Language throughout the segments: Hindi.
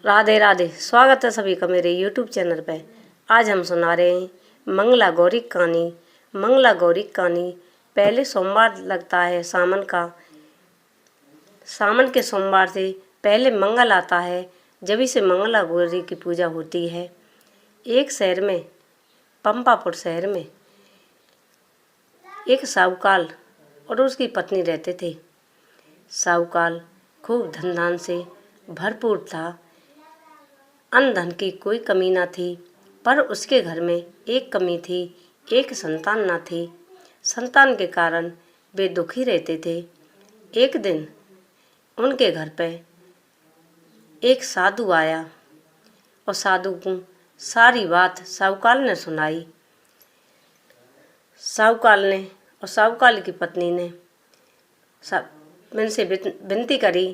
राधे राधे। स्वागत है सभी का मेरे YouTube चैनल पे। आज हम सुना रहे हैं मंगला गौरी कहानी। मंगला गौरी कहानी पहले सोमवार लगता है सावन का। सावन के सोमवार से पहले मंगल आता है, जभी से मंगला गौरी की पूजा होती है। एक शहर में, पंपापुर शहर में, एक साहूकार और उसकी पत्नी रहते थे। साहूकार खूब धन धान से भरपूर था। अन्न धन की कोई कमी न थी, पर उसके घर में एक कमी थी, एक संतान न थी। संतान के कारण वे दुखी रहते थे। एक दिन उनके घर पे एक साधु आया और साधु को सारी बात साहूकार ने सुनाई। साहूकार ने और साहूकार की पत्नी ने उनसे विनती करी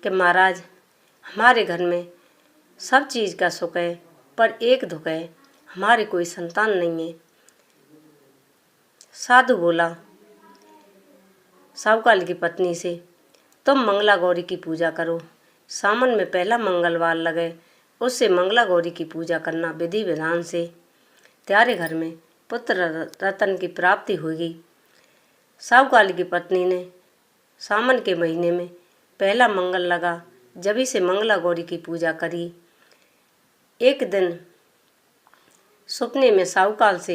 कि महाराज, हमारे घर में सब चीज़ का सुख है, पर एक दुख है, हमारे कोई संतान नहीं है। साधु बोला साहूकार की पत्नी से, तुम मंगला गौरी की पूजा करो। सावन में पहला मंगलवार लगे, उससे मंगला गौरी की पूजा करना विधि विधान से, तुम्हारे घर में पुत्र रतन की प्राप्ति होगी। साहूकार की पत्नी ने सावन के महीने में पहला मंगल लगा, जभी से मंगला गौरी की पूजा करी। एक दिन सपने में साहूकार से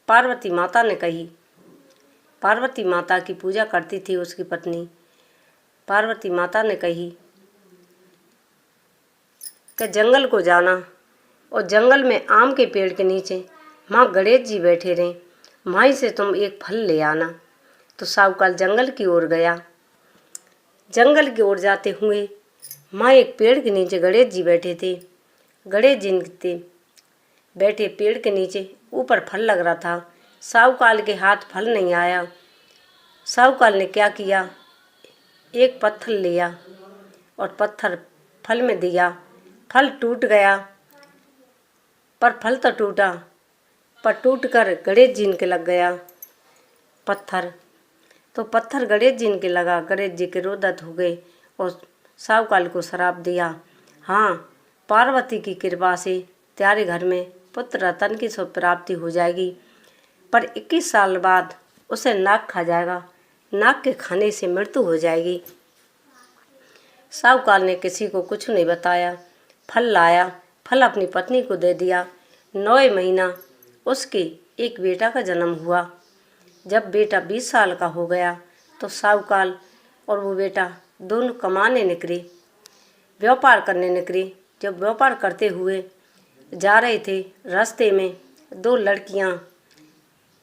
पार्वती माता ने कही, पार्वती माता की पूजा करती थी उसकी पत्नी। पार्वती माता ने कही कि जंगल को जाना और जंगल में आम के पेड़ के नीचे माँ गणेश जी बैठे रहे, वहीं से तुम एक फल ले आना। तो साहूकार जंगल की ओर गया। जंगल की ओर जाते हुए माँ एक पेड़ के नीचे गणेश जी बैठे थे। गणेश जी थे बैठे पेड़ के नीचे, ऊपर फल लग रहा था। साहूकार के हाथ फल नहीं आया। साहूकार ने क्या किया, एक पत्थर लिया और पत्थर फल में दिया। फल टूट गया, पर फल तो टूटा, पर टूट कर गणेश जी के लग गया पत्थर। तो पत्थर गणेश जी के लगा, गणेश जी के क्रोधित हो गए और साहूकार को श्राप दिया। हाँ, पार्वती की कृपा से तुम्हारे घर में पुत्र रतन की प्राप्ति हो जाएगी, पर 21 साल बाद उसे नाग खा जाएगा, नाग के खाने से मृत्यु हो जाएगी। साहूकार ने किसी को कुछ नहीं बताया। फल लाया, फल अपनी पत्नी को दे दिया। 9 महीना उसके एक बेटा का जन्म हुआ। जब बेटा 20 साल का हो गया तो साहूकार और वो बेटा दोनों कमाने निकले, व्यापार करने निकले। जब व्यापार करते हुए जा रहे थे, रास्ते में 2 लड़कियां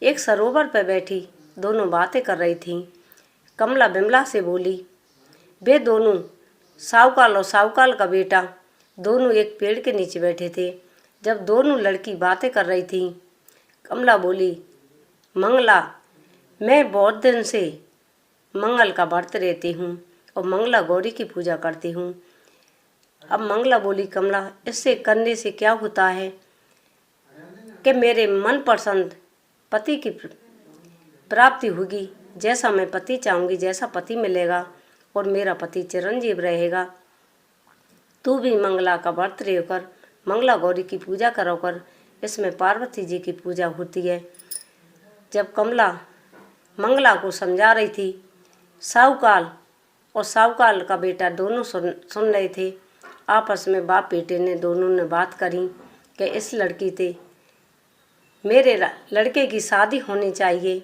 एक सरोवर पर बैठी दोनों बातें कर रही थीं। कमला बिमला से बोली। वे दोनों साहूकार और साहूकार का बेटा दोनों एक पेड़ के नीचे बैठे थे। जब दोनों लड़की बातें कर रही थीं, कमला बोली, मंगला, मैं बहुत दिन से मंगल का व्रत रहती हूँ और मंगला गौरी की पूजा करती हूँ। अब मंगला बोली, कमला, इससे करने से क्या होता है कि मेरे मन पसंद पति की प्राप्ति होगी। जैसा मैं पति चाहूँगी, जैसा पति मिलेगा और मेरा पति चिरंजीव रहेगा। तू भी मंगला का व्रत रहकर मंगला गौरी की पूजा करोकर, इसमें पार्वती जी की पूजा होती है। जब कमला मंगला को समझा रही थी, साहूकार और साहूकार का बेटा दोनों सुन रहे थे। आपस में बाप बेटे ने दोनों ने बात करी कि इस लड़की से मेरे लड़के की शादी होनी चाहिए।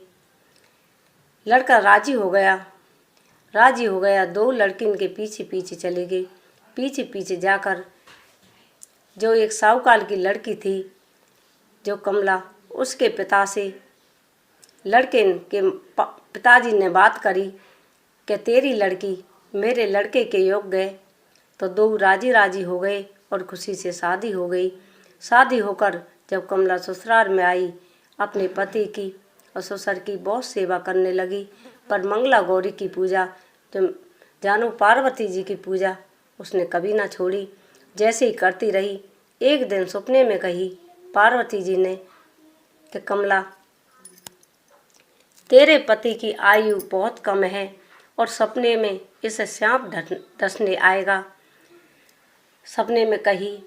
लड़का राजी हो गया। 2 लड़की इनके पीछे पीछे चले गए। पीछे पीछे जाकर जो एक साहूकार की लड़की थी, जो कमला, उसके पिता से लड़के के पिताजी ने बात करी कि तेरी लड़की मेरे लड़के के योग्य है। तो 2 राजी हो गए और खुशी से शादी हो गई। शादी होकर जब कमला ससुराल में आई, अपने पति की और ससुर की बहुत सेवा करने लगी। पर मंगला गौरी की पूजा, जो जानो पार्वती जी की पूजा, उसने कभी ना छोड़ी, जैसे ही करती रही। एक दिन सपने में कही पार्वती जी ने कि कमला, तेरे पति की आयु बहुत कम है और सपने में इसे सांप डसने आएगा। सपने में कही,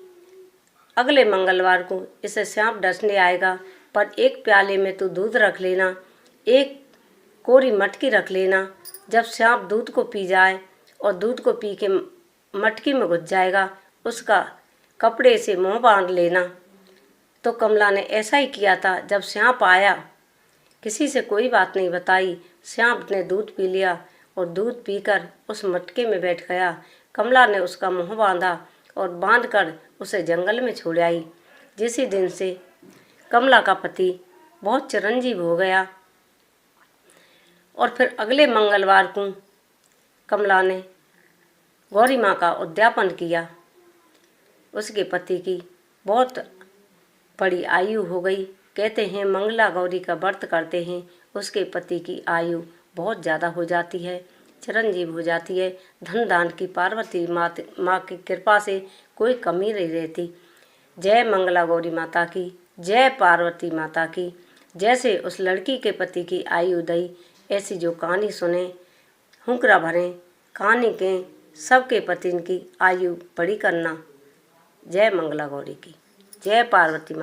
अगले मंगलवार को इसे सांप डसने आएगा, पर एक प्याले में तू दूध रख लेना, एक कोरी मटकी रख लेना। जब सांप दूध को पी जाए और दूध को पी के मटकी में घुस जाएगा, उसका कपड़े से मुंह बांध लेना। तो कमला ने ऐसा ही किया था। जब सांप आया, किसी से कोई बात नहीं बताई, सांप ने दूध पी लिया और दूध पीकर उस मटके में बैठ गया। कमला ने उसका मुंह बांधा और बांधकर उसे जंगल में छोड़ आई। जिसी दिन से कमला का पति बहुत चिरंजीव हो गया। और फिर अगले मंगलवार को कमला ने गौरी माँ का उद्यापन किया। उसके पति की बहुत बड़ी आयु हो गई। कहते हैं मंगला गौरी का व्रत करते हैं, उसके पति की आयु बहुत ज़्यादा हो जाती है, चिरंजीव हो जाती है। धन दान की पार्वती माँ की कृपा से कोई कमी नहीं रहती। जय मंगला गौरी माता की, जय पार्वती माता की। जैसे उस लड़की के पति की आयु दई, ऐसी जो कहानी सुने, हुंकरा भरें, कहानी के सबके पति की आयु बड़ी करना। जय मंगला गौरी की, जय पार्वती माँ।